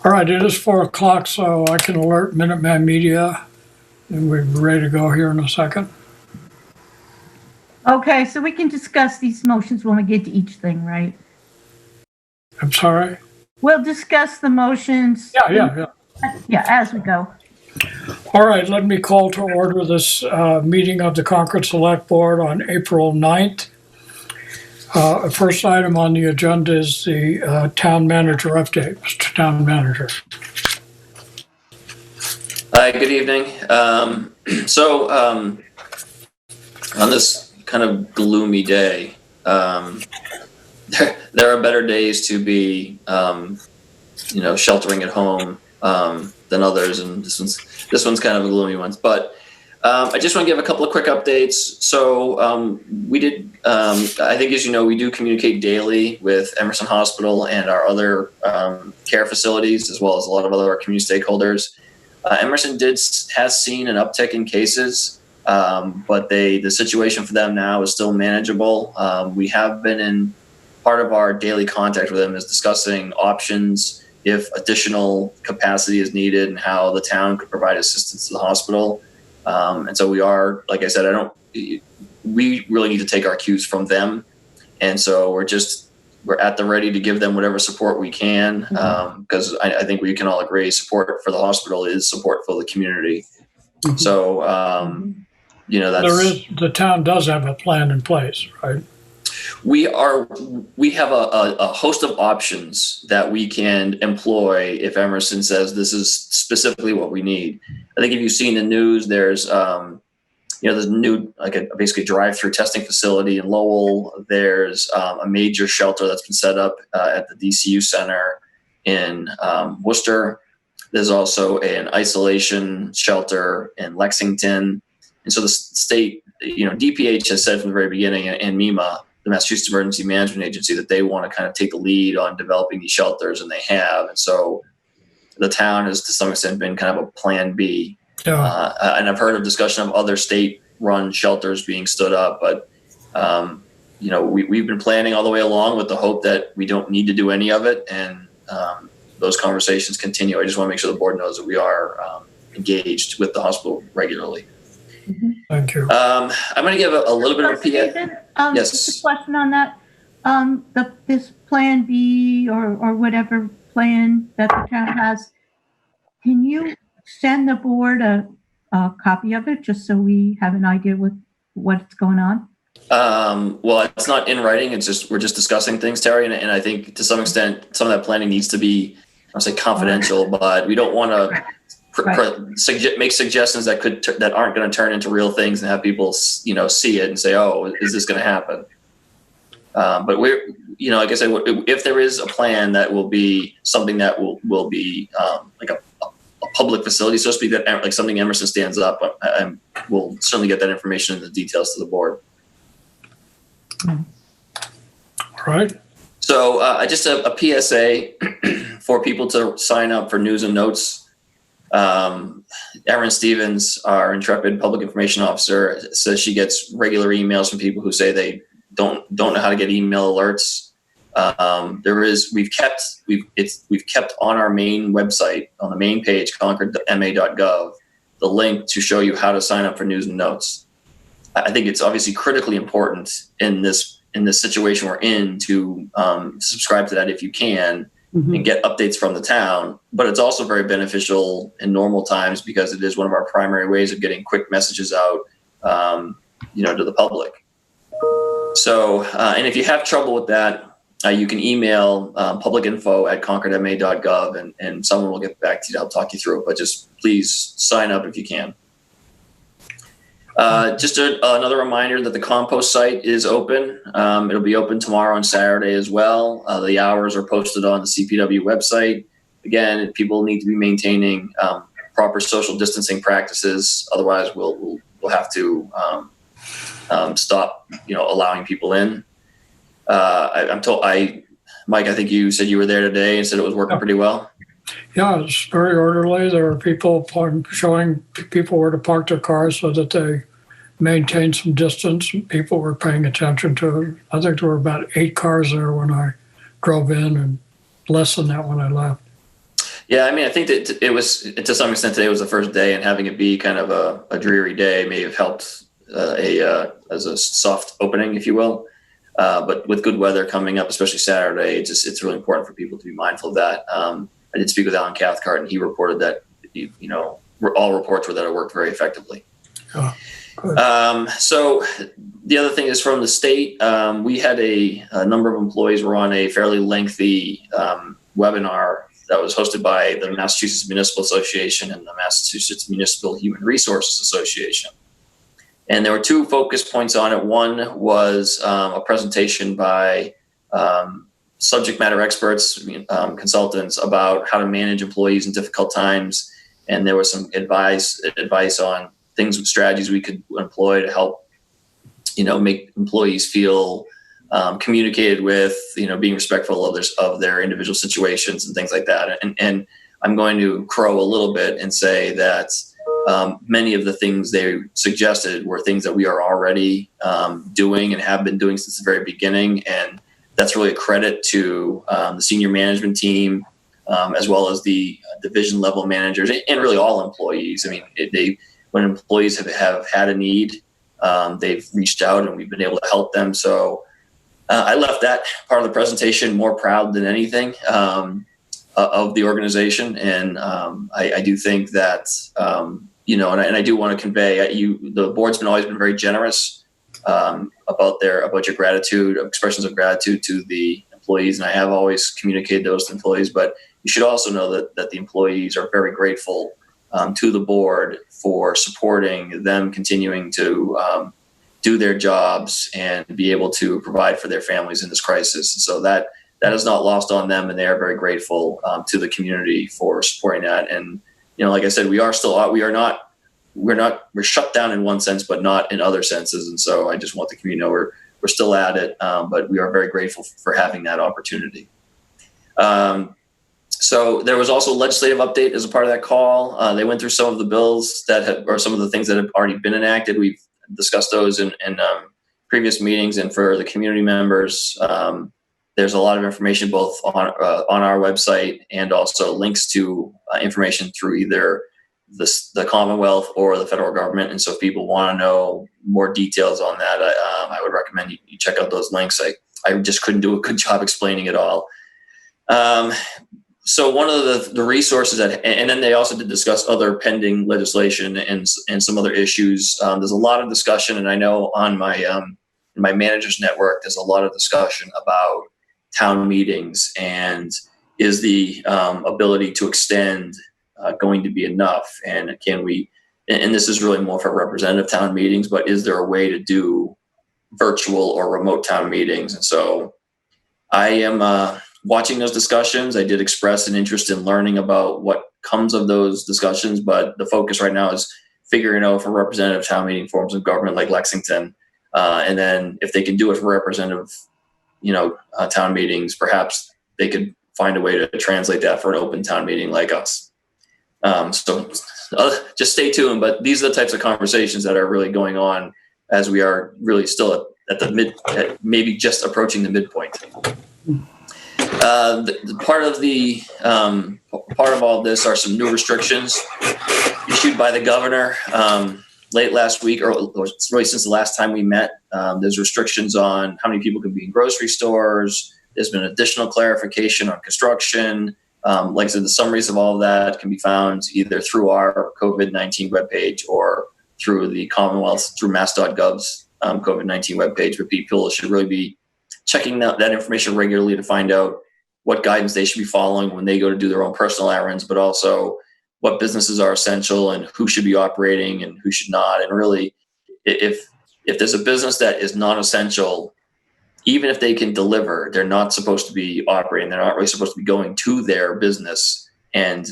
All right, it is 4 o'clock, so I can alert Minuteman Media, and we're ready to go here in a second. Okay, so we can discuss these motions when we get to each thing, right? I'm sorry? We'll discuss the motions. Yeah. Yeah, as we go. All right, let me call to order this meeting of the Concord Select Board on April 9th. First item on the agenda is the town manager update. Mr. Town Manager. Hi, good evening. On this kind of gloomy day, there are better days to be, sheltering at home than others, and this one's kind of a gloomy one. But I just want to give a couple of quick updates. So we did, I think, as you know, we do communicate daily with Emerson Hospital and our other care facilities, as well as a lot of other community stakeholders. Emerson has seen an uptick in cases, but the situation for them now is still manageable. We have been in part of our daily contact with them is discussing options if additional capacity is needed and how the town could provide assistance to the hospital. And so we are, like I said, we really need to take our cues from them. And so we're at the ready to give them whatever support we can. Because I think we can all agree support for the hospital is support for the community. Mm-hmm. So, The town does have a plan in place, right? We have a host of options that we can employ if Emerson says this is specifically what we need. I think if you've seen the news, there's there's a new basically drive-through testing facility in Lowell. There's a major shelter that's been set up at the DCU Center in Worcester. There's also an isolation shelter in Lexington. And so the state, DPH has said from the very beginning, and MEMA, the Massachusetts Emergency Management Agency, that they want to kind of take the lead on developing these shelters, and they have. And so the town has, to some extent, been kind of a plan B. Yeah. And I've heard of discussion of other state-run shelters being stood up, but we've been planning all the way along with the hope that we don't need to do any of it, and those conversations continue. I just want to make sure the board knows that we are engaged with the hospital regularly. Thank you. I'm going to give a little bit of a Stephen, yes. Just a question on that. This Plan B or whatever plan that the town has, can you send the board a copy of it just so we have an idea with what's going on? Well, it's not in writing. It's just we're just discussing things, Terry, and I think to some extent some of that planning needs to be, I'll say, confidential, but we don't want to make suggestions that aren't going to turn into real things and have people see it and say, oh, is this going to happen? But we're like I said, if there is a plan, that will be something that will be like a public facility, so to speak, that like something Emerson stands up. We'll certainly get that information and the details to the board. All right. So just a PSA for people to sign up for news and notes. Erin Stevens, our intrepid public information officer, says she gets regular emails from people who say they don't know how to get email alerts. We've kept on our main website, on the main page, concord.ma.gov, the link to show you how to sign up for news and notes. I think it's obviously critically important in this situation we're in to subscribe to that if you can. Mm-hmm. And get updates from the town, but it's also very beneficial in normal times because it is one of our primary ways of getting quick messages out, to the public. So, and if you have trouble with that, you can email publicinfo@concordma.gov, and someone will get back to you to help talk you through it. But just please sign up if you can. Just another reminder that the compost site is open. It'll be open tomorrow and Saturday as well. The hours are posted on the CPW website. Again, people need to be maintaining proper social distancing practices. Otherwise, we'll have to stop, allowing people in. I'm told, Mike, I think you said you were there today and said it was working pretty well. Yeah, it's very orderly. There are people showing people where to park their cars so that they maintain some distance. People were paying attention to it. I think there were about 8 cars there when I drove in and less than that when I left. Yeah, I mean, I think that it was, to some extent, today was the first day, and having it be kind of a dreary day may have helped as a soft opening, if you will. But with good weather coming up, especially Saturday, it's really important for people to be mindful of that. I did speak with Alan Cathcart, and he reported that all reports were that it worked very effectively. Oh, good. So the other thing is from the state. We had a number of employees were on a fairly lengthy webinar that was hosted by the Massachusetts Municipal Association and the Massachusetts Municipal Human Resources Association. And there were two focus points on it. One was a presentation by subject matter experts, consultants, about how to manage employees in difficult times. And there was some advice on things, strategies we could employ to help, make employees feel communicated with, being respectful of their individual situations and things like that. And I'm going to crow a little bit and say that many of the things they suggested were things that we are already doing and have been doing since the very beginning. And that's really a credit to the senior management team, as well as the division level managers and really all employees. I mean, when employees have had a need, they've reached out and we've been able to help them. So I left that part of the presentation more proud than anything of the organization. And I do think that, and I do want to convey, the board's always been very generous about your gratitude, expressions of gratitude to the employees. And I have always communicated those to employees, but you should also know that the employees are very grateful to the board for supporting them continuing to do their jobs and be able to provide for their families in this crisis. And so that is not lost on them, and they are very grateful to the community for supporting that. And like I said, we're shut down in one sense, but not in other senses. And so I just want the community to know we're still at it, but we are very grateful for having that opportunity. So there was also a legislative update as a part of that call. They went through some of the bills or some of the things that have already been enacted. We've discussed those in previous meetings, and for the community members, there's a lot of information both on our website and also links to information through either the Commonwealth or the federal government. And so if people want to know more details on that, I would recommend you check out those links. I just couldn't do a good job explaining it all. So one of the resources and then they also did discuss other pending legislation and some other issues. There's a lot of discussion, and I know on my managers network, there's a lot of discussion about town meetings and is the ability to extend going to be enough, and can we? And this is really more for representative town meetings, but is there a way to do virtual or remote town meetings? And so I am watching those discussions. I did express an interest in learning about what comes of those discussions, but the focus right now is figuring out for representative town meeting forms of government like Lexington, and then if they can do it for representative, town meetings, perhaps they could find a way to translate that for an open town meeting like us. So just stay tuned. But these are the types of conversations that are really going on as we are really still at maybe just approaching the midpoint. Part of all of this are some new restrictions issued by the governor late last week, or really since the last time we met. There's restrictions on how many people can be in grocery stores. There's been additional clarification on construction. Like I said, the summaries of all of that can be found either through our COVID-19 webpage or through the Commonwealth, through mass.gov's COVID-19 webpage. But people should really be checking that information regularly to find out what guidance they should be following when they go to do their own personal errands, but also what businesses are essential and who should be operating and who should not. And really, if there's a business that is non-essential, even if they can deliver, they're not supposed to be operating. They're not really supposed to be going to their business and,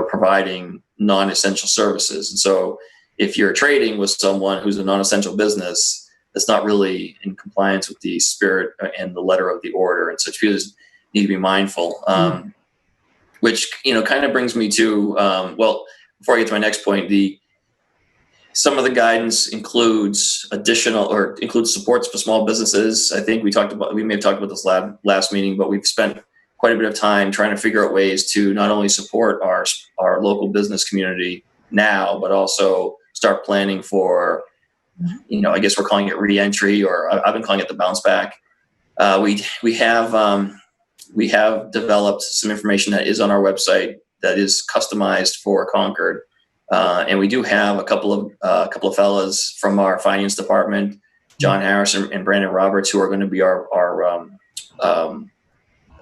providing non-essential services. And so if you're trading with someone who's a non-essential business, that's not really in compliance with the spirit and the letter of the order. And so people need to be mindful, which, kind of brings me to, before I get to my next point, some of the guidance includes supports for small businesses. I think we may have talked about this last meeting, but we've spent quite a bit of time trying to figure out ways to not only support our local business community now, but also start planning for, I guess we're calling it re-entry, or I've been calling it the bounce back. We have developed some information that is on our website that is customized for Concord, and we do have a couple of fellas from our finance department, John Harris and Brandon Roberts, who are going to be our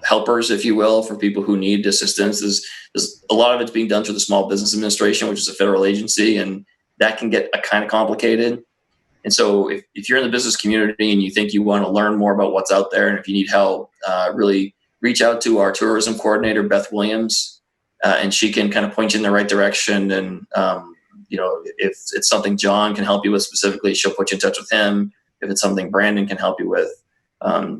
helpers, if you will, for people who need assistance. There's a lot of it's being done through the Small Business Administration, which is a federal agency, and that can get kind of complicated. And so if you're in the business community and you think you want to learn more about what's out there, and if you need help, really reach out to our tourism coordinator, Beth Williams, and she can kind of point you in the right direction. And, if it's something John can help you with specifically, she'll put you in touch with him. If it's something Brandon can help you with,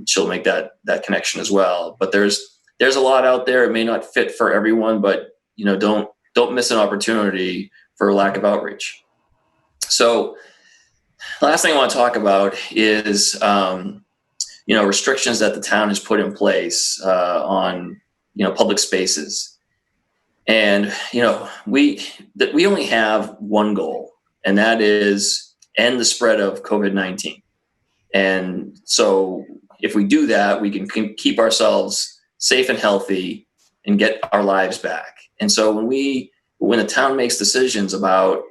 she'll make that connection as well. But there's a lot out there. It may not fit for everyone, but don't miss an opportunity for lack of outreach. So last thing I want to talk about is restrictions that the town has put in place on public spaces. And we only have one goal, and that is end the spread of COVID-19. And so if we do that, we can keep ourselves safe and healthy and get our lives back. And so when the town makes decisions about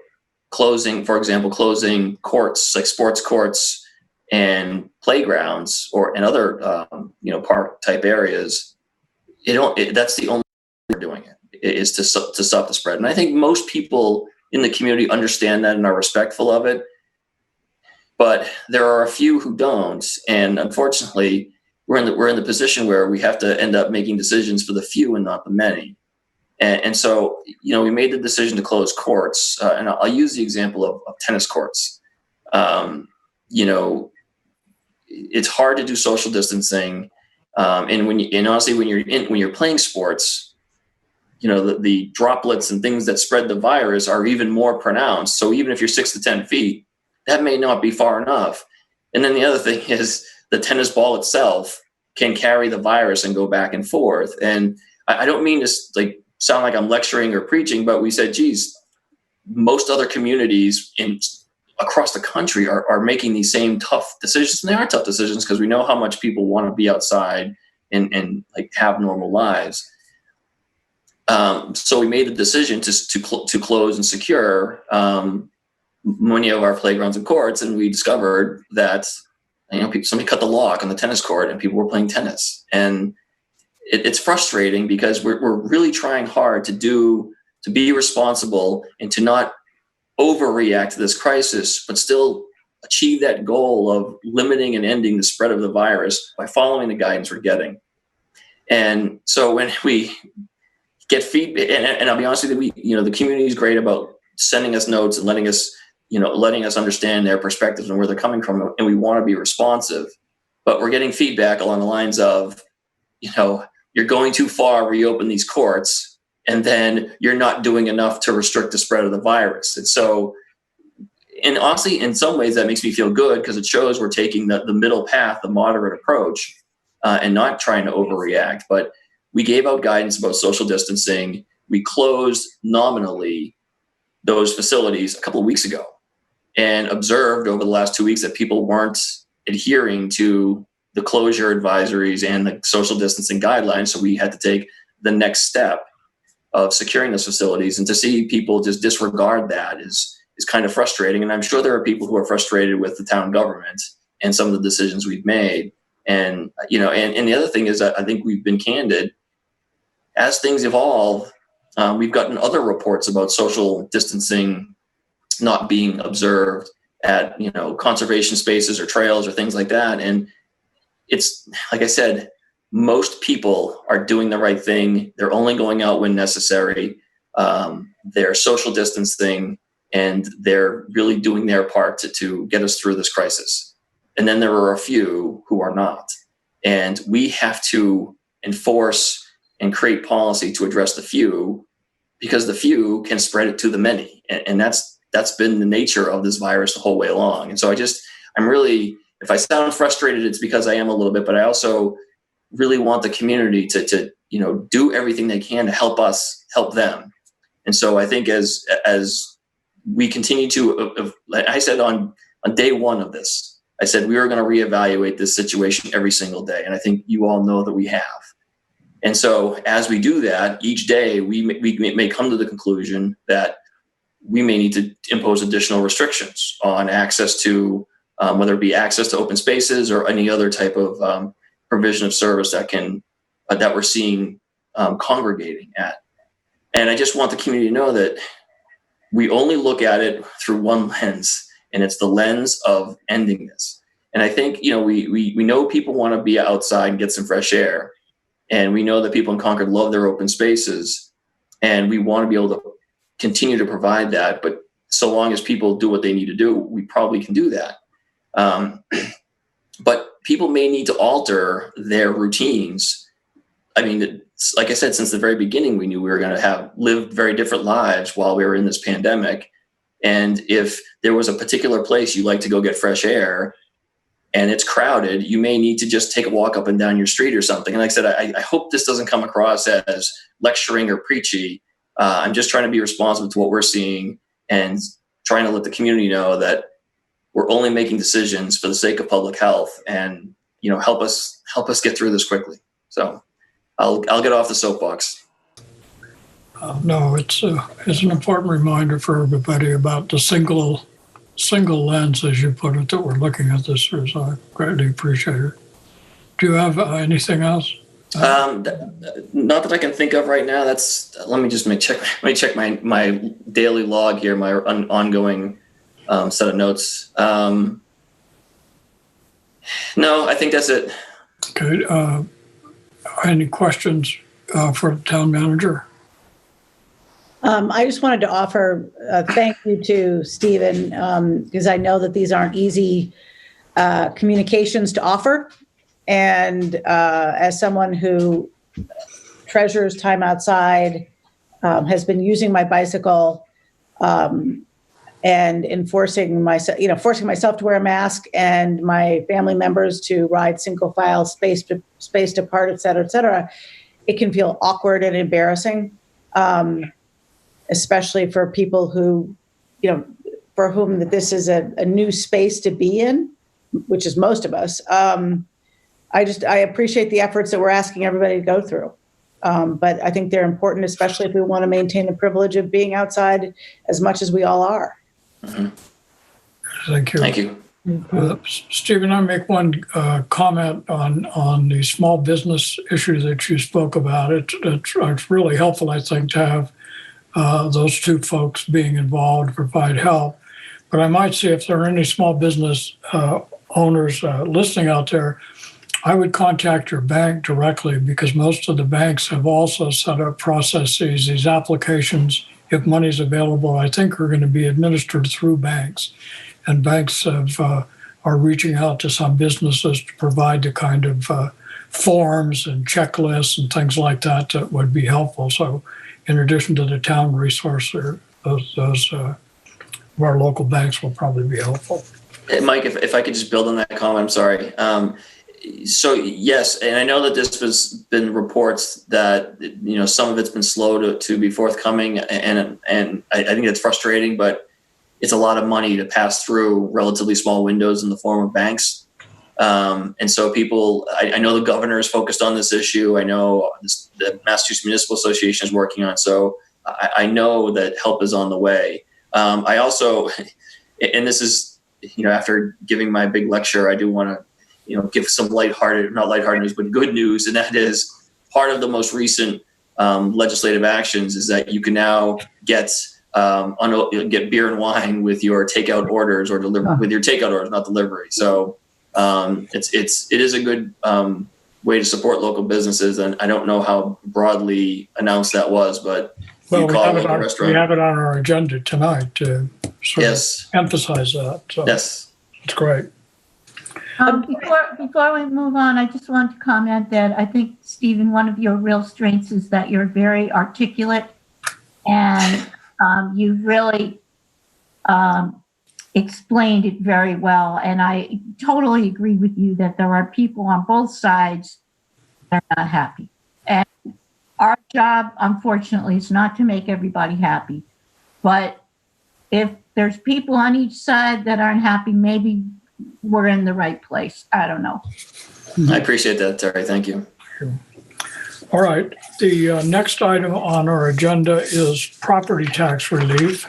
closing courts, like sports courts and playgrounds and other park type areas, that's the only way we're doing it, is to stop the spread. And I think most people in the community understand that and are respectful of it. But there are a few who don't, and unfortunately, we're in the position where we have to end up making decisions for the few and not the many. And so, we made the decision to close courts, and I'll use the example of tennis courts. It's hard to do social distancing, and honestly, when you're playing sports, the droplets and things that spread the virus are even more pronounced. So even if you're 6 to 10 feet, that may not be far enough. And then the other thing is the tennis ball itself can carry the virus and go back and forth. And I don't mean to sound like I'm lecturing or preaching, but we said, geez, most other communities across the country are making these same tough decisions. And they are tough decisions because we know how much people want to be outside and have normal lives. So we made the decision to close and secure many of our playgrounds and courts, and we discovered that somebody cut the lock on the tennis court and people were playing tennis. And it's frustrating because we're really trying hard to be responsible and to not overreact to this crisis, but still achieve that goal of limiting and ending the spread of the virus by following the guidance we're getting. And so when we get feedback, and I'll be honest with you, the community is great about sending us notes and letting us understand their perspectives and where they're coming from, and we want to be responsive. But we're getting feedback along the lines of, you're going too far, reopen these courts, and then you're not doing enough to restrict the spread of the virus. And so, and honestly, in some ways that makes me feel good because it shows we're taking the middle path, the moderate approach, and not trying to overreact. But we gave out guidance about social distancing. We closed nominally those facilities a couple of weeks ago and observed over the last 2 weeks that people weren't adhering to the closure advisories and the social distancing guidelines. So we had to take the next step of securing those facilities, and to see people just disregard that is kind of frustrating. And I'm sure there are people who are frustrated with the town government and some of the decisions we've made. And, and the other thing is that I think we've been candid. As things evolve, we've gotten other reports about social distancing not being observed at, conservation spaces or trails or things like that. And it's, like I said, most people are doing the right thing. They're only going out when necessary. They're social distancing, and they're really doing their part to get us through this crisis. And then there are a few who are not. And we have to enforce and create policy to address the few, because the few can spread it to the many. And that's been the nature of this virus the whole way along. And so I'm really, if I sound frustrated, it's because I am a little bit, but I also really want the community to do everything they can to help us help them. And so I think as we continue to, like I said on day one of this, I said we are going to reevaluate this situation every single day, and I think you all know that we have. And so as we do that, each day we may come to the conclusion that we may need to impose additional restrictions on access to, whether it be access to open spaces or any other type of provision of service that we're seeing congregating at. And I just want the community to know that we only look at it through one lens, and it's the lens of ending this. And I think, we know people want to be outside and get some fresh air. And we know that people in Concord love their open spaces, and we want to be able to continue to provide that. But so long as people do what they need to do, we probably can do that. But people may need to alter their routines. I mean, like I said, since the very beginning, we knew we were going to have lived very different lives while we were in this pandemic. And if there was a particular place you like to go get fresh air and it's crowded, you may need to just take a walk up and down your street or something. And like I said, I hope this doesn't come across as lecturing or preachy. I'm just trying to be responsive to what we're seeing and trying to let the community know that we're only making decisions for the sake of public health, and help us get through this quickly. So I'll get off the soapbox. No, it's an important reminder for everybody about the single lens, as you put it, that we're looking at this through. So I greatly appreciate it. Do you have anything else? Not that I can think of right now. Let me check my daily log here, my ongoing set of notes. No, I think that's it. Okay. Any questions for the town manager? I just wanted to offer a thank you to Stephen, because I know that these aren't easy communications to offer. And as someone who treasures time outside, has been using my bicycle and enforcing myself to wear a mask, and my family members to ride single file spaced apart, et cetera, it can feel awkward and embarrassing. Especially for people who, for whom that this is a new space to be in, which is most of us. I appreciate the efforts that we're asking everybody to go through. But I think they're important, especially if we want to maintain the privilege of being outside as much as we all are. Mm-hmm. Thank you. Thank you. Stephen, I make one comment on the small business issue that you spoke about. It's really helpful, I think, to have those two folks being involved to provide help. But I might say if there are any small business owners listening out there, I would contact your bank directly, because most of the banks have also set up processes. These applications, if money's available, I think are going to be administered through banks. And banks are reaching out to some businesses to provide the kind of forms and checklists and things like that that would be helpful. So in addition to the town resource, those of our local banks will probably be helpful. Mike, if I could just build on that comment, I'm sorry. So yes, and I know that this has been reports that some of it's been slow to be forthcoming, and I think it's frustrating, but it's a lot of money to pass through relatively small windows in the form of banks. And so people, I know the governor is focused on this issue. I know the Massachusetts Municipal Association is working on it. So I know that help is on the way. I also, and this is, after giving my big lecture, I do want to, give some not lighthearted news, but good news. And that is part of the most recent legislative actions is that you can now get beer and wine with your takeout orders or with your takeout orders, not delivery. So it is a good way to support local businesses. And I don't know how broadly announced that was, but we have it on our agenda tonight to sort of emphasize that. So yes, it's great. Before we move on, I just want to comment that I think, Stephen, one of your real strengths is that you're very articulate, and you really explained it very well. And I totally agree with you that there are people on both sides they're not happy. And our job, unfortunately, is not to make everybody happy. But if there's people on each side that aren't happy, maybe we're in the right place. I don't know. I appreciate that, Terry. Thank you. All right, the next item on our agenda is property tax relief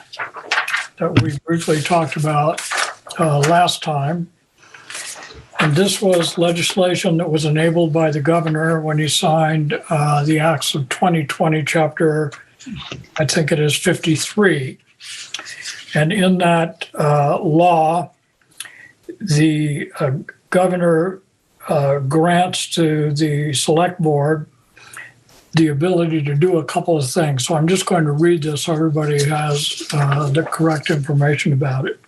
that we briefly talked about last time. And this was legislation that was enabled by the governor when he signed the Acts of 2020, chapter, I think it is 53. And in that law, the governor grants to the select board the ability to do a couple of things. So I'm just going to read this so everybody has the correct information about it.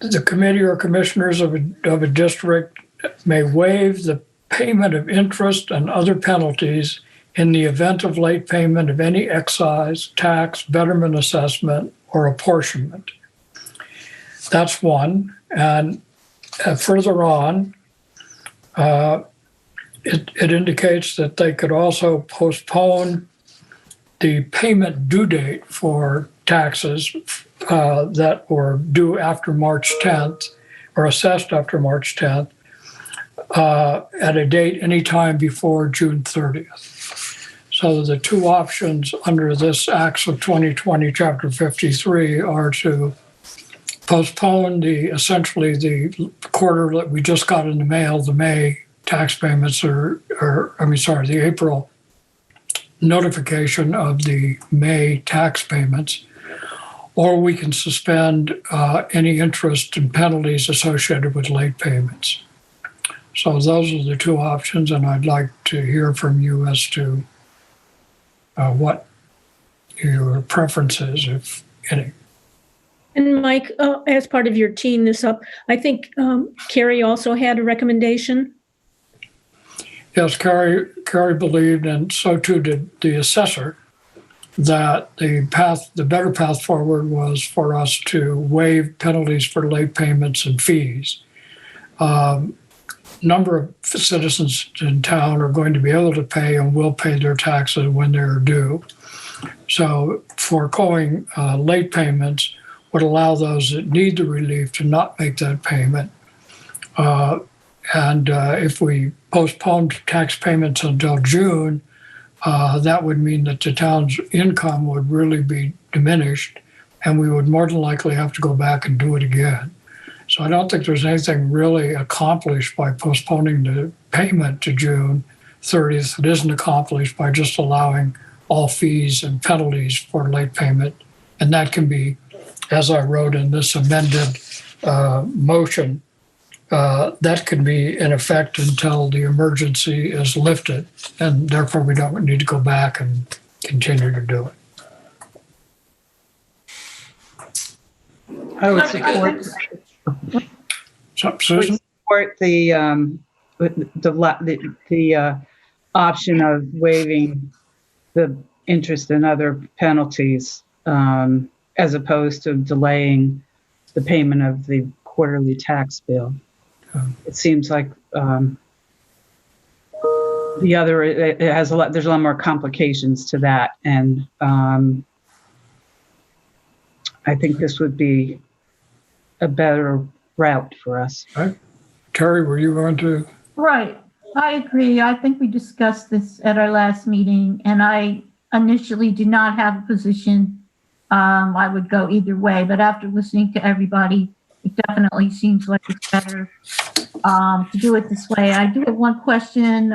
The committee or commissioners of a district may waive the payment of interest and other penalties in the event of late payment of any excise, tax, betterment assessment, or apportionment. That's one. And further on, it indicates that they could also postpone the payment due date for taxes that were due after March 10th or assessed after March 10th at a date anytime before June 30th. So the two options under this Acts of 2020, Chapter 53, are to postpone essentially the quarter that we just got in the mail, the May tax payments, the April notification of the May tax payments, or we can suspend any interest and penalties associated with late payments. So those are the two options, and I'd like to hear from you as to what your preference is, if any. And Mike, as part of your teeing this up, I think Carrie also had a recommendation. Yes, Carrie believed, and so too did the assessor, that the better path forward was for us to waive penalties for late payments and fees. Number of citizens in town are going to be able to pay and will pay their taxes when they're due. So foregoing late payments would allow those that need the relief to not make that payment. And if we postponed tax payments until June, that would mean that the town's income would really be diminished, and we would more than likely have to go back and do it again. So I don't think there's anything really accomplished by postponing the payment to June 30th. It isn't accomplished by just allowing all fees and penalties for late payment. And that can be, as I wrote in this amended motion, that can be in effect until the emergency is lifted, and therefore we don't need to go back and continue to do it. I would support So, Susan? the option of waiving the interest and other penalties as opposed to delaying the payment of the quarterly tax bill. It seems like the other, it has there's a lot more complications to that. And I think this would be a better route for us. Right. Terry, were you going to? Right. I agree. I think we discussed this at our last meeting, and I initially did not have a position. I would go either way, but after listening to everybody, it definitely seems like it's better to do it this way. I do have one question,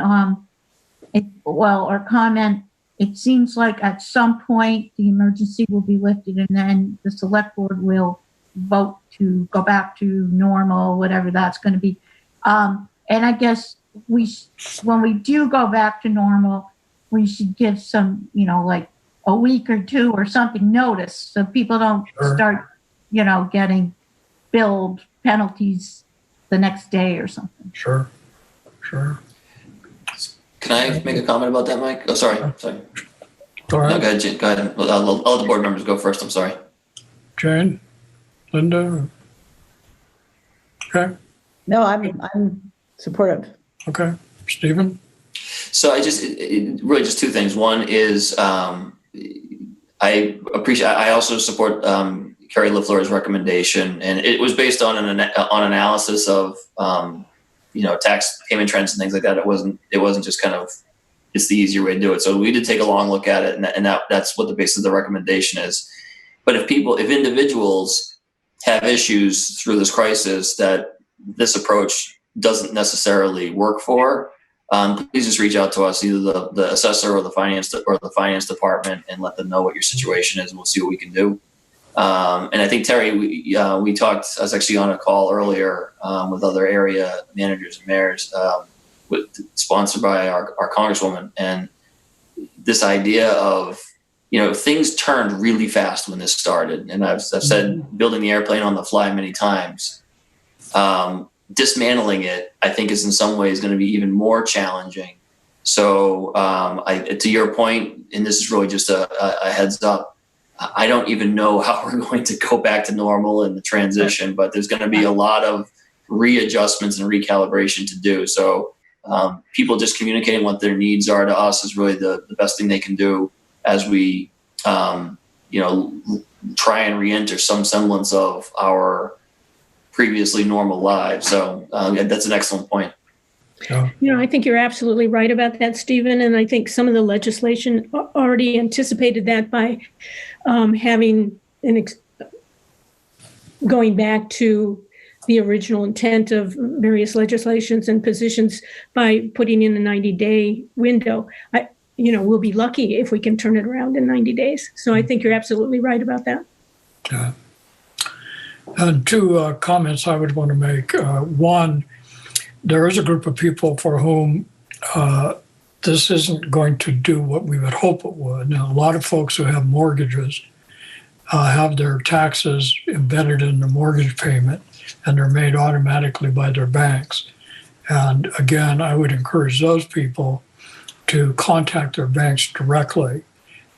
or comment. It seems like at some point the emergency will be lifted, and then the select board will vote to go back to normal, whatever that's going to be. And I guess when we do go back to normal, we should give some, like a week or two or something notice, so people don't start, getting billed penalties the next day or something. Sure. Can I make a comment about that, Mike? Oh, sorry. All No, right, go ahead, Jane. Go ahead. I'll let the board members go first. I'm sorry. Jane, Linda. Okay. No, I'm supportive. Okay, Stephen? So really just two things. One is I also support Kerry LaFleur's recommendation, and it was based on an analysis of tax payment trends and things like that. It wasn't just kind of it's the easier way to do it. So we did take a long look at it, and that's what the basis of the recommendation is. But if individuals have issues through this crisis that this approach doesn't necessarily work for, please just reach out to us, either the assessor or the finance department, and let them know what your situation is, and we'll see what we can do. And I think Terry, we talked. I was actually on a call earlier with other area managers and mayors, sponsored by our congresswoman, and this idea of things turned really fast when this started, and I've said building the airplane on the fly many times. Dismantling it, I think, is in some ways going to be even more challenging. So, to your point, and this is really just a heads up, I don't even know how we're going to go back to normal in the transition, but there's going to be a lot of readjustments and recalibration to do. So, people just communicating what their needs are to us is really the best thing they can do as we, try and re-enter some semblance of our previously normal lives. So that's an excellent point. Yeah. I think you're absolutely right about that, Stephen. And I think some of the legislation already anticipated that by having going back to the original intent of various legislations and positions by putting in a 90-day window. We'll be lucky if we can turn it around in 90 days. So I think you're absolutely right about that. Yeah. And two comments I would want to make. One, there is a group of people for whom this isn't going to do what we would hope it would. Now, a lot of folks who have mortgages have their taxes embedded in the mortgage payment, and they're made automatically by their banks. And again, I would encourage those people to contact their banks directly.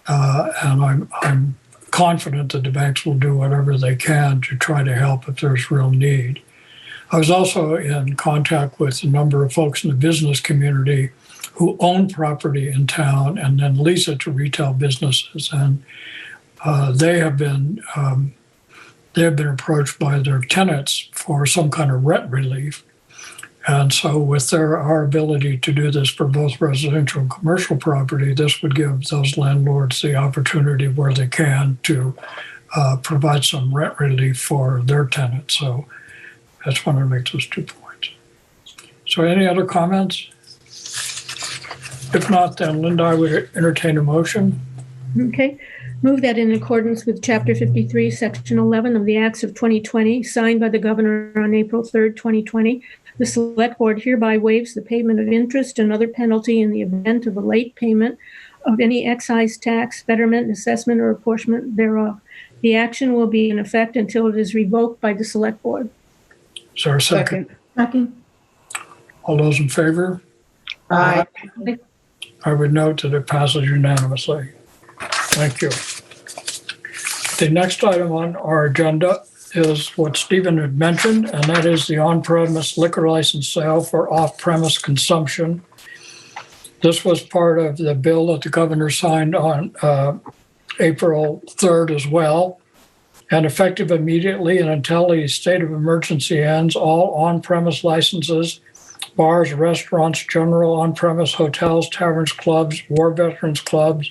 And I'm confident that the banks will do whatever they can to try to help if there's real need. I was also in contact with a number of folks in the business community who own property in town and then lease it to retail businesses. And they have been approached by their tenants for some kind of rent relief. And so with our ability to do this for both residential and commercial property, this would give those landlords the opportunity where they can to provide some rent relief for their tenants. So I just wanted to make those 2 points. So any other comments? If not, then Linda, I would entertain a motion. Okay. Move that in accordance with Chapter 53, Section 11 of the Acts of 2020, signed by the governor on April 3rd, 2020, the Select Board hereby waives the payment of interest and other penalty in the event of a late payment of any excise tax, betterment, assessment, or apportionment thereof. The action will be in effect until it is revoked by the Select Board. Is there a second? Second. All those in favor? Aye. I would note that it passes unanimously. Thank you. The next item on our agenda is what Stephen had mentioned, and that is the on-premise liquor license sale for off-premise consumption. This was part of the bill that the governor signed on April 3rd as well. And effective immediately and until the state of emergency ends, all on-premise licenses, bars, restaurants, general on-premise hotels, taverns, clubs, war veterans clubs,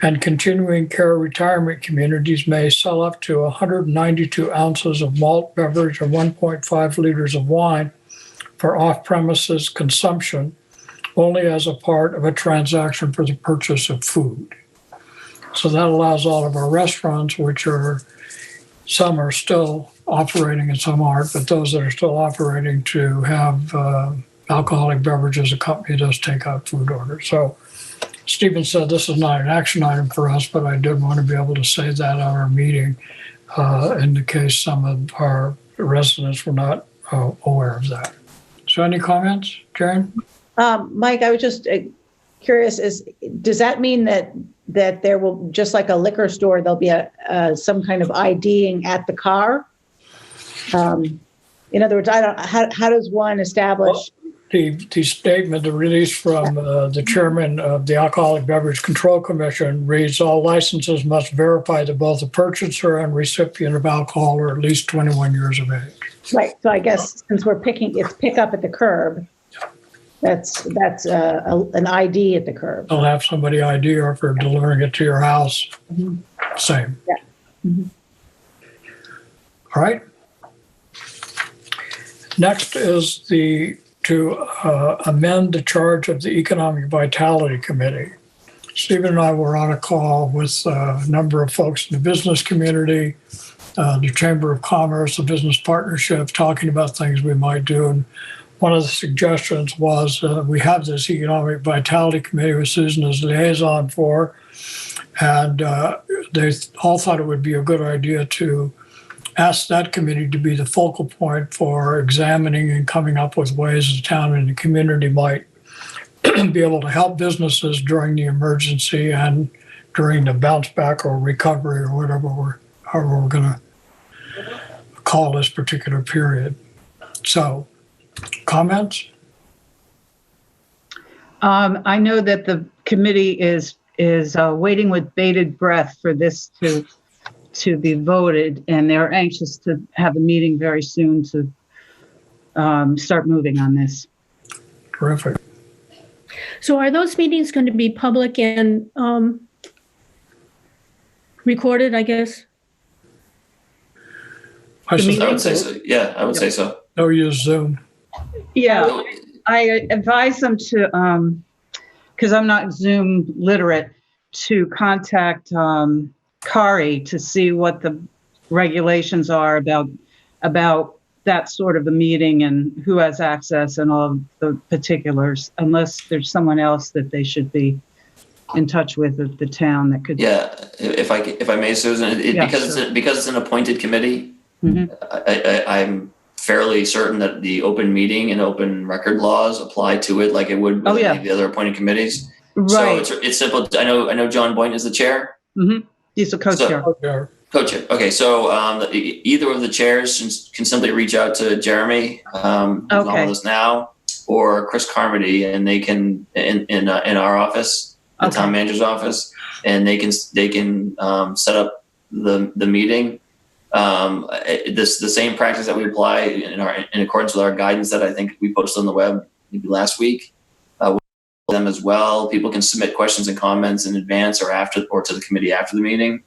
and continuing care retirement communities may sell up to 192 ounces of malt beverage or 1.5 liters of wine for off-premises consumption only as a part of a transaction for the purchase of food. So that allows all of our restaurants, which are, some are still operating and some aren't, but those that are still operating to have alcoholic beverages accompanied those takeout food orders. So Stephen said this is not an action item for us, but I did want to be able to say that at our meeting in the case some of our residents were not aware of that. So any comments, Jane? Mike, I was just curious, does that mean that there will, just like a liquor store, there'll be some kind of IDing at the car? In other words, how does one establish? The statement, the release from the chairman of the Alcoholic Beverage Control Commission reads, all licenses must verify that both the purchaser and recipient of alcohol are at least 21 years of age. Right. So I guess since it's pick up at the curb, that's an ID at the curb. They'll have somebody ID, or if they're delivering it to your house, same. Yeah. Mhm. All right. Next is to amend the charge of the Economic Vitality Committee. Stephen and I were on a call with a number of folks in the business community, the Chamber of Commerce, the Business Partnership, talking about things we might do. And one of the suggestions was we have this Economic Vitality Committee with Susan as liaison for, and they all thought it would be a good idea to ask that committee to be the focal point for examining and coming up with ways the town and the community might be able to help businesses during the emergency and during the bounce back or recovery or however we're going to call this particular period. So, comments? I know that the committee is waiting with bated breath for this to be voted, and they're anxious to have a meeting very soon to start moving on this. Terrific. So are those meetings going to be public and recorded, I guess? I would say so. Yeah, I would say so. No use Zoom. Yeah, I advise them to, because I'm not Zoom literate, to contact Kari to see what the regulations are about that sort of a meeting and who has access and all of the particulars, unless there's someone else that they should be in touch with at the town that could. Yeah, if I may, Susan, because it's an appointed committee, I'm fairly certain that the open meeting and open record laws apply to it like it would with any of the other appointed committees. Right. So it's simple. I know John Boynton is the chair. Mm-hmm. He's a co-chair. Co-chair. Okay, so either of the chairs can simply reach out to Jeremy, who's on with us now, or Chris Carmody, and they can in our office, the town manager's office, and they can set up the meeting. The same practice that we apply in accordance with our guidance that I think we posted on the web maybe last week. Them as well. People can submit questions and comments in advance or to the committee after the meeting.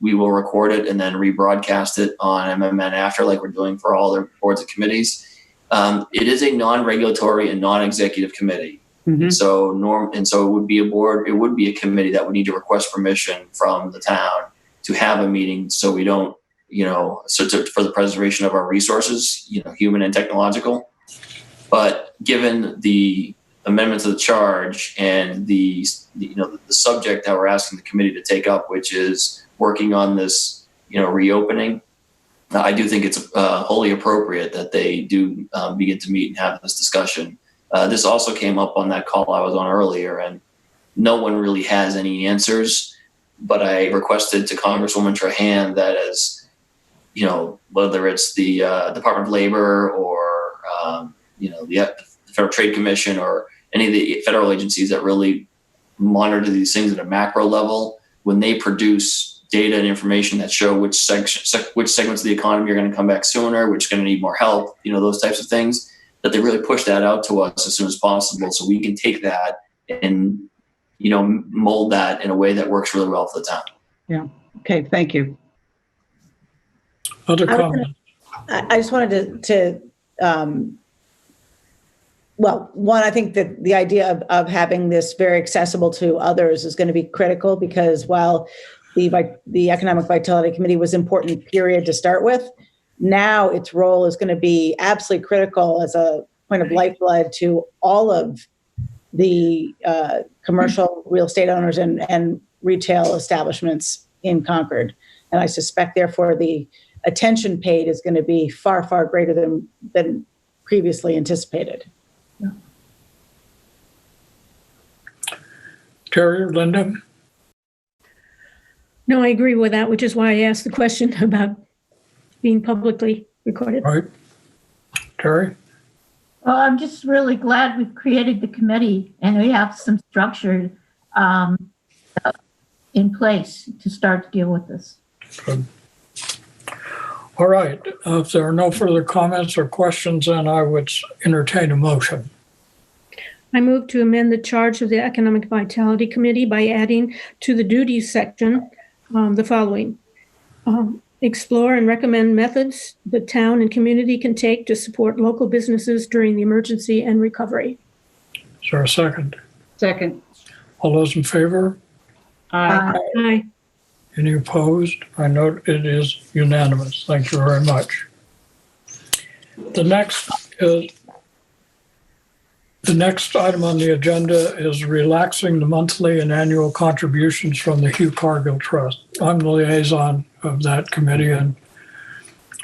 We will record it and then rebroadcast it on MMN after, like we're doing for all the boards and committees. It is a non-regulatory and non-executive committee. Mm-hmm. So it would be a committee that would need to request permission from the town to have a meeting, so we don't, for the preservation of our resources, human and technological. But given the amendment to the charge and the subject that we're asking the committee to take up, which is working on this, reopening, I do think it's wholly appropriate that they do begin to meet and have this discussion. This also came up on that call I was on earlier, and no one really has any answers. But I requested to Congresswoman Trahan that, as whether it's the Department of Labor or the Federal Trade Commission or any of the federal agencies that really monitor these things at a macro level, when they produce data and information that show which segments of the economy are going to come back sooner, which are going to need more help, those types of things, that they really push that out to us as soon as possible, so we can take that and mold that in a way that works really well for the town. Yeah. Okay. Thank you. Other comments? I just wanted to one, I think that the idea of having this very accessible to others is going to be critical, because while the Economic Vitality Committee was important period to start with, now its role is going to be absolutely critical as a point of lifeblood to all of the commercial real estate owners and retail establishments in Concord. And I suspect, therefore, the attention paid is going to be far, far greater than previously anticipated. Terry or Linda? No, I agree with that, which is why I asked the question about being publicly recorded. Right? Terry? Well, I'm just really glad we've created the committee and we have some structure in place to start to deal with this. Good. All right. If there are no further comments or questions, then I would entertain a motion. I move to amend the charge of the Economic Vitality Committee by adding to the duties section the following. Explore and recommend methods the town and community can take to support local businesses during the emergency and recovery. Is there a second? Second. All those in favor? Aye. Aye. Any opposed? I note it is unanimous. Thank you very much. The next item on the agenda is relaxing the monthly and annual contributions from the Hugh Cargill Trust. I'm the liaison of that committee, and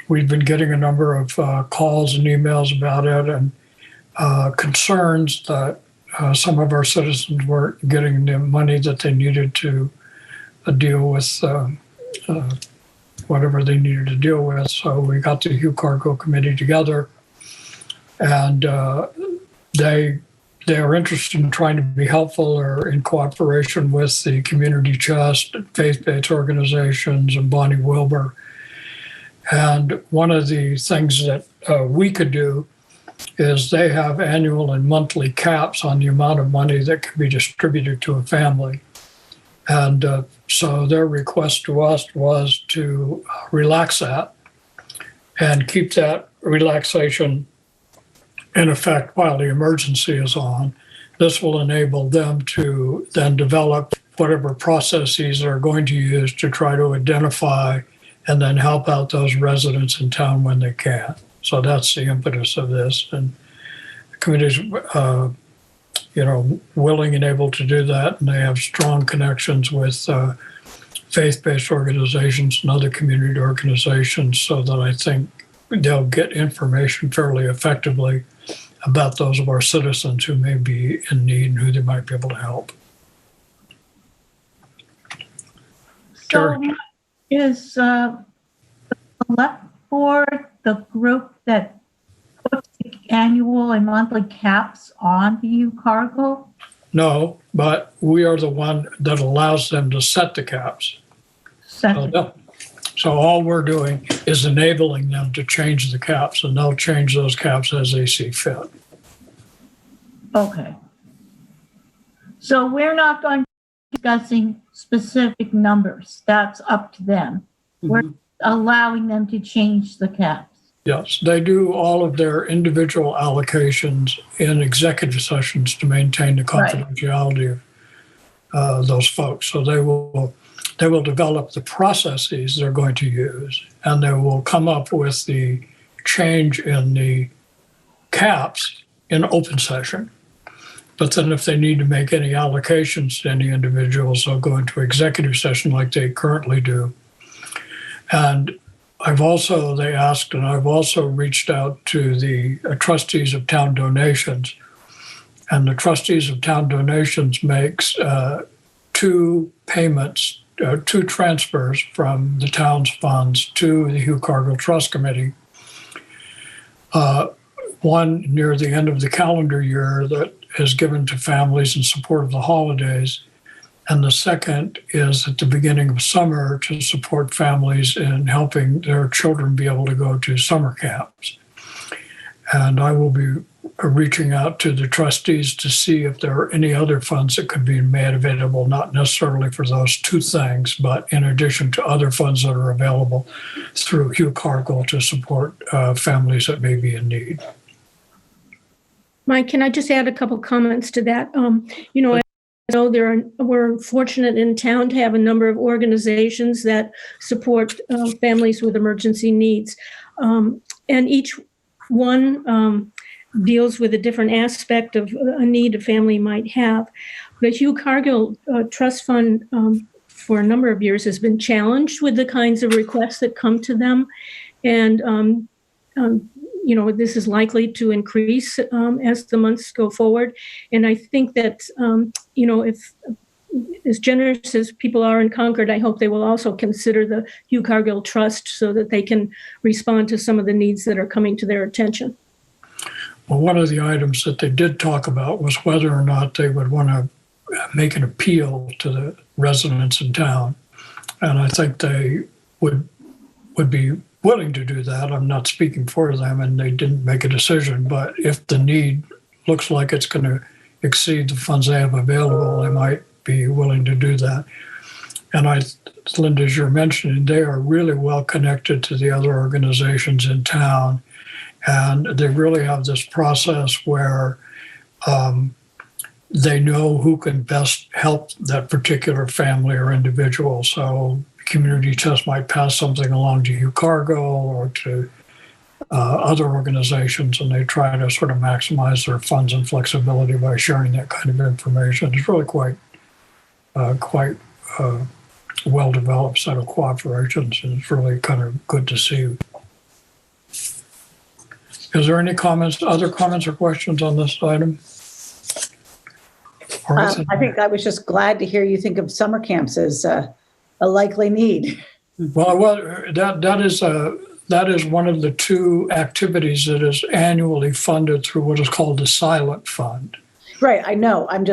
we've been getting a number of calls and emails about it, and concerns that some of our citizens weren't getting the money that they needed to deal with whatever they needed to deal with. So we got the Hugh Cargill committee together, and they are interested in trying to be helpful or in cooperation with the Community Chest, faith-based organizations, and Bonnie Wilbur. And one of the things that we could do is they have annual and monthly caps on the amount of money that can be distributed to a family. And so their request to us was to relax that and keep that relaxation in effect while the emergency is on. This will enable them to then develop whatever processes they're going to use to try to identify and then help out those residents in town when they can. So that's the impetus of this. And the committee's willing and able to do that, and they have strong connections with faith-based organizations and other community organizations, so that I think they'll get information fairly effectively about those of our citizens who may be in need and who they might be able to help. So Sure. is the select board the group that puts the annual and monthly caps on the Hugh Cargill? No, but we are the one that allows them to set the caps. So all we're doing is enabling them to change the caps, and they'll change those caps as they see fit. Okay. So we're not going to be discussing specific numbers. That's up to them. We're allowing them to change the caps. Yes, they do all of their individual allocations in executive sessions to maintain the confidentiality of those folks. So they will develop the processes they're going to use, and they will come up with the change in the caps in open session. But then if they need to make any allocations to any individuals, they'll go into executive session like they currently do. And I've also reached out to the trustees of town donations, and the trustees of town donations makes two transfers from the town's funds to the Hugh Cargill Trust Committee. One near the end of the calendar year that is given to families in support of the holidays. And the second is at the beginning of summer to support families in helping their children be able to go to summer camps. And I will be reaching out to the trustees to see if there are any other funds that could be made available, not necessarily for those two things, but in addition to other funds that are available through Hugh Cargill to support families that may be in need. Mike, can I just add a couple comments to that? We're fortunate in town to have a number of organizations that support families with emergency needs. And each one deals with a different aspect of a need a family might have. The Hugh Cargill Trust Fund for a number of years has been challenged with the kinds of requests that come to them. And this is likely to increase as the months go forward. And I think that, if as generous as people are in Concord, I hope they will also consider the Hugh Cargill Trust so that they can respond to some of the needs that are coming to their attention. Well, one of the items that they did talk about was whether or not they would want to make an appeal to the residents in town. And I think they would be willing to do that. I'm not speaking for them, and they didn't make a decision. But if the need looks like it's going to exceed the funds they have available, they might be willing to do that. And Linda, as you're mentioning, they are really well connected to the other organizations in town. And they really have this process where they know who can best help that particular family or individual. So Community Chest might pass something along to Hugh Cargill or to other organizations, and they try to sort of maximize their funds and flexibility by sharing that kind of information. It's really quite well-developed set of cooperations, and it's really kind of good to see. Is there any other comments or questions on this item? All right. I think I was just glad to hear you think of summer camps as a likely need. Well, that is one of the two activities that is annually funded through what is called the Silent Fund. Right, I know. I'm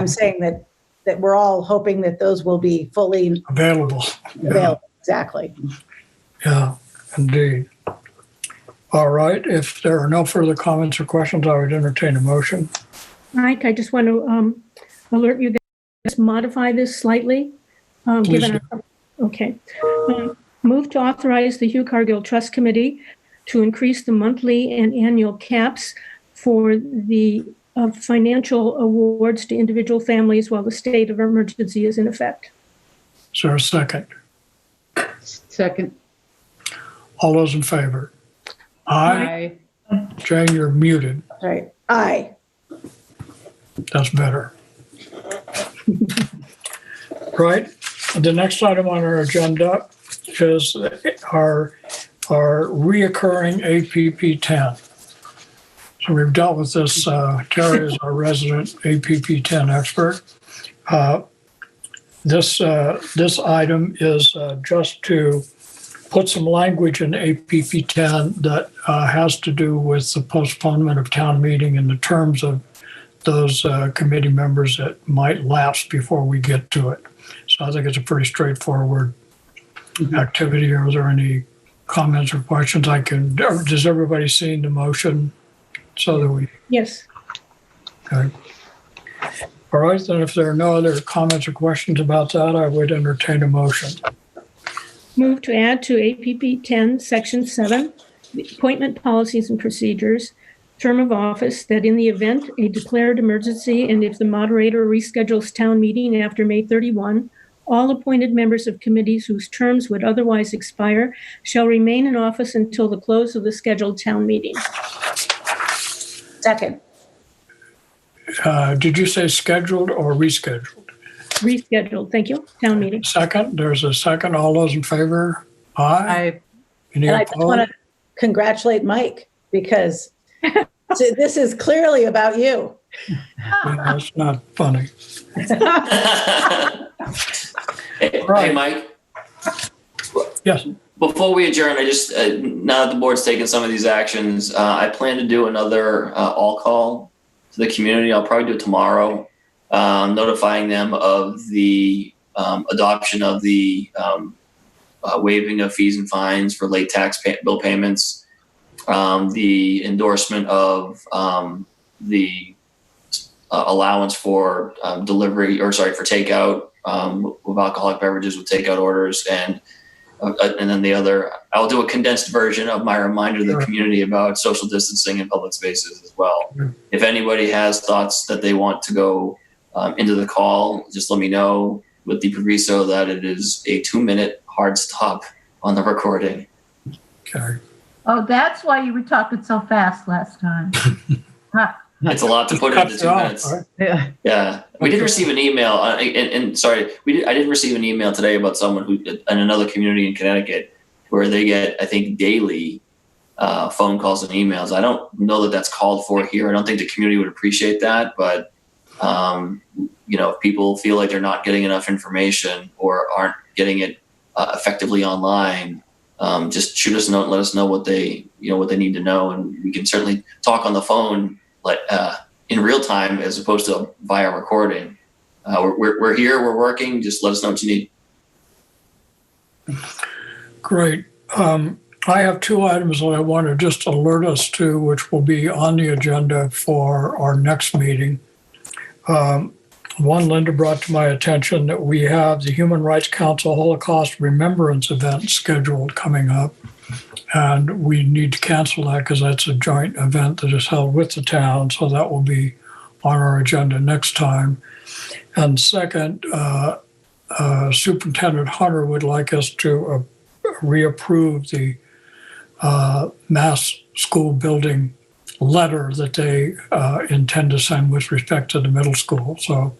saying that we're all hoping that those will be fully Available. available. Exactly. Yeah, indeed. All right. If there are no further comments or questions, I would entertain a motion. Mike, I just want to alert you that let's modify this slightly. Please Okay. Move to authorize the Hugh Cargill Trust Committee to increase the monthly and annual caps for the financial awards to individual families while the state of emergency is in effect. Is there a second? Second. All those in favor? Aye. Jane, you're muted. Right. Aye. That's better. Right. The next item on our agenda is our reoccurring APP 10. So we've dealt with this. Terry is our resident APP 10 expert. This item is just to put some language in APP 10 that has to do with the postponement of town meeting and the terms of those committee members that might lapse before we get to it. So I think it's a pretty straightforward activity. Are there any comments or questions? Does everybody see the motion so that we? Yes. Okay. All right, then if there are no other comments or questions about that, I would entertain a motion. Move to add to APP 10, Section 7, the appointment policies and procedures, term of office, that in the event a declared emergency and if the moderator reschedules town meeting after May 31, all appointed members of committees whose terms would otherwise expire shall remain in office until the close of the scheduled town meeting. Second. Did you say scheduled or rescheduled? Rescheduled, thank you, town meeting. Second, there's a second. All those in favor? Aye. Any And I just want opposed? to congratulate Mike because this is clearly about you. Yeah, that's not funny. Hey, Right. hey, Mike, Yes. before we adjourn, I just, now that the board's taken some of these actions, I plan to do another all call to the community. I'll probably do it tomorrow, notifying them of the adoption of the waiving of fees and fines for late tax bill payments, the endorsement of the allowance for delivery, or sorry, for takeout of alcoholic beverages with takeout orders, and then the other, I'll do a condensed version of my reminder to the Sure. community about social distancing in public spaces as well. Sure. If anybody has thoughts that they want to go into the call, just let me know, with the proviso that it is a 2-minute hard stop on the recording. Okay. Oh, that's why you were talking so fast last time. Huh. It's a lot to put into 2 minutes. All right. Yeah. Yeah, we did receive an email, and sorry, I did receive an email today about someone who in another community in Connecticut where they get, I think, daily phone calls and emails. I don't know that that's called for here. I don't think the community would appreciate that, but If people feel like they're not getting enough information or aren't getting it effectively online, just shoot us a note and let us know what they need to know, and we can certainly talk on the phone in real time as opposed to via recording. We're here, we're working. Just let us know what you need. Great. I have two items that I want to just alert us to, which will be on the agenda for our next meeting. One, Linda brought to my attention that we have the Human Rights Council Holocaust Remembrance event scheduled coming up. And we need to cancel that because that's a joint event that is held with the town. So that will be on our agenda next time. And second, Superintendent Hunter would like us to reapprove the Mass School Building letter that they intend to send with respect to the middle school. So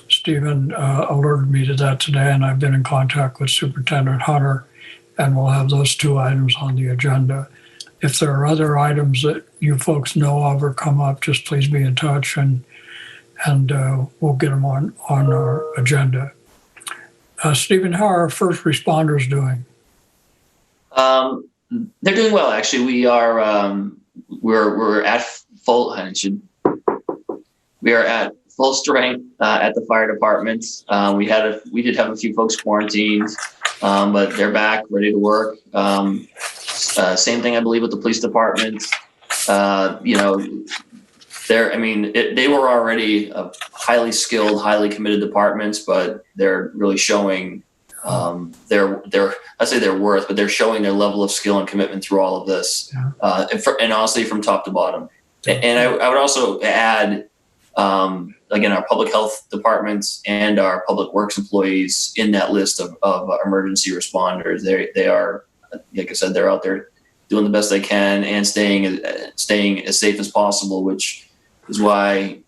Stephen alerted me to that today, and I've been in contact with Superintendent Hunter, and we'll have those two items on the agenda. If there are other items that you folks know of or come up, just please be in touch, and we'll get them on our agenda. Stephen, how are our first responders doing? They're doing well, actually. We are we're at full. We are at full strength at the fire department. We did have a few folks quarantined, but they're back, ready to work. Same thing, I believe, with the police department. They were already a highly skilled, highly committed departments, but they're really showing I say their worth, but they're showing their level of skill and commitment through all of this, and honestly, from top to bottom. And I would also add, again, our public health departments and our public works employees in that list of emergency responders. They are, like I said, they're out there doing the best they can and staying as safe as possible, which is why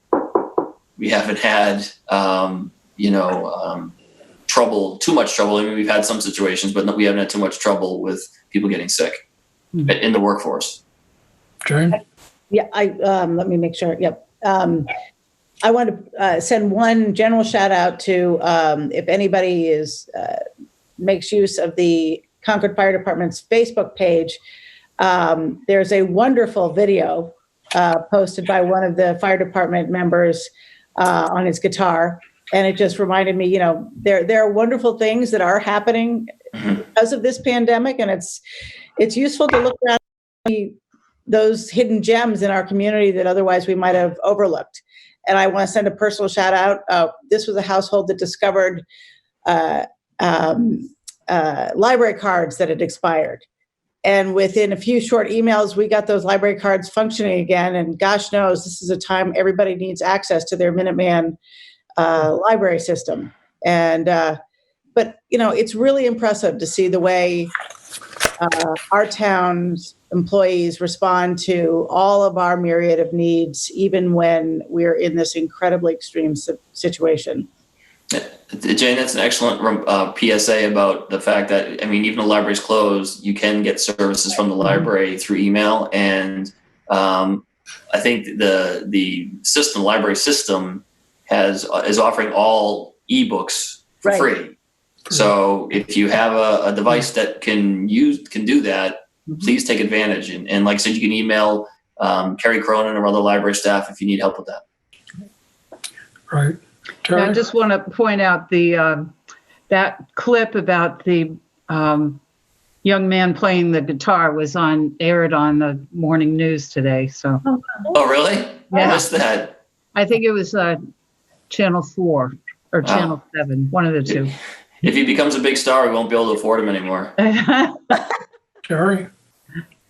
we haven't had, too much trouble. I mean, we've had some situations, but we haven't had too much trouble with people getting sick in the workforce. Jane? Yeah, let me make sure. Yep. I want to send one general shout out to if anybody makes use of the Concord Fire Department's Facebook page. There's a wonderful video posted by one of the fire department members on his guitar. And it just reminded me, there are wonderful things that are happening because of this pandemic. And it's useful to look around those hidden gems in our community that otherwise we might have overlooked. And I want to send a personal shout out. This was a household that discovered library cards that had expired. And within a few short emails, we got those library cards functioning again. And gosh knows, this is a time everybody needs access to their Minuteman library system. And, but it's really impressive to see the way our town's employees respond to all of our myriad of needs, even when we're in this incredibly extreme situation. Jane, that's an excellent PSA about the fact that, even the library's closed, you can get services from the library through email. And I think the library system is offering all ebooks for free. So if you have a device that can do that, please take advantage. And like I said, you can email Carrie Cronin or other library staff if you need help with that. Right. Terry? I just want to point out that clip about the young man playing the guitar was aired on the morning news today. So. Oh, really? Yeah. I missed that. I think it was Channel 4 or Channel 7, one of the two. If he becomes a big star, we won't be able to afford him anymore. Terry?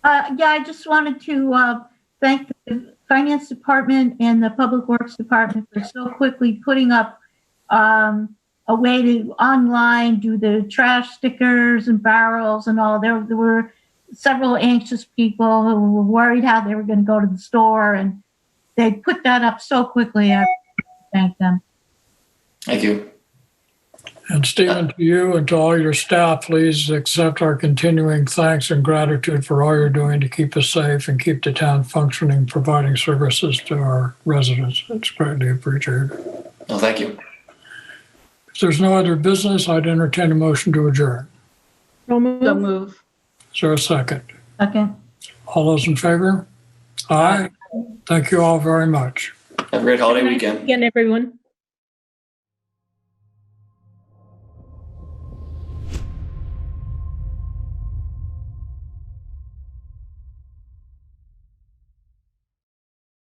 I just wanted to thank the Finance Department and the Public Works Department for so quickly putting up a way to online do the trash stickers and barrels and all. There were several anxious people who were worried how they were going to go to the store, and they put that up so quickly. I thank them. Thank you. And Stephen, to you and to all your staff, please accept our continuing thanks and gratitude for all you're doing to keep us safe and keep the town functioning, providing services to our residents. It's greatly appreciated. Well, thank you. If there's no other business, I'd entertain a motion to adjourn. So moved. So move. Is there a second? Second. All those in favor? Aye. Thank you all very much. Have a great holiday weekend. Again, everyone.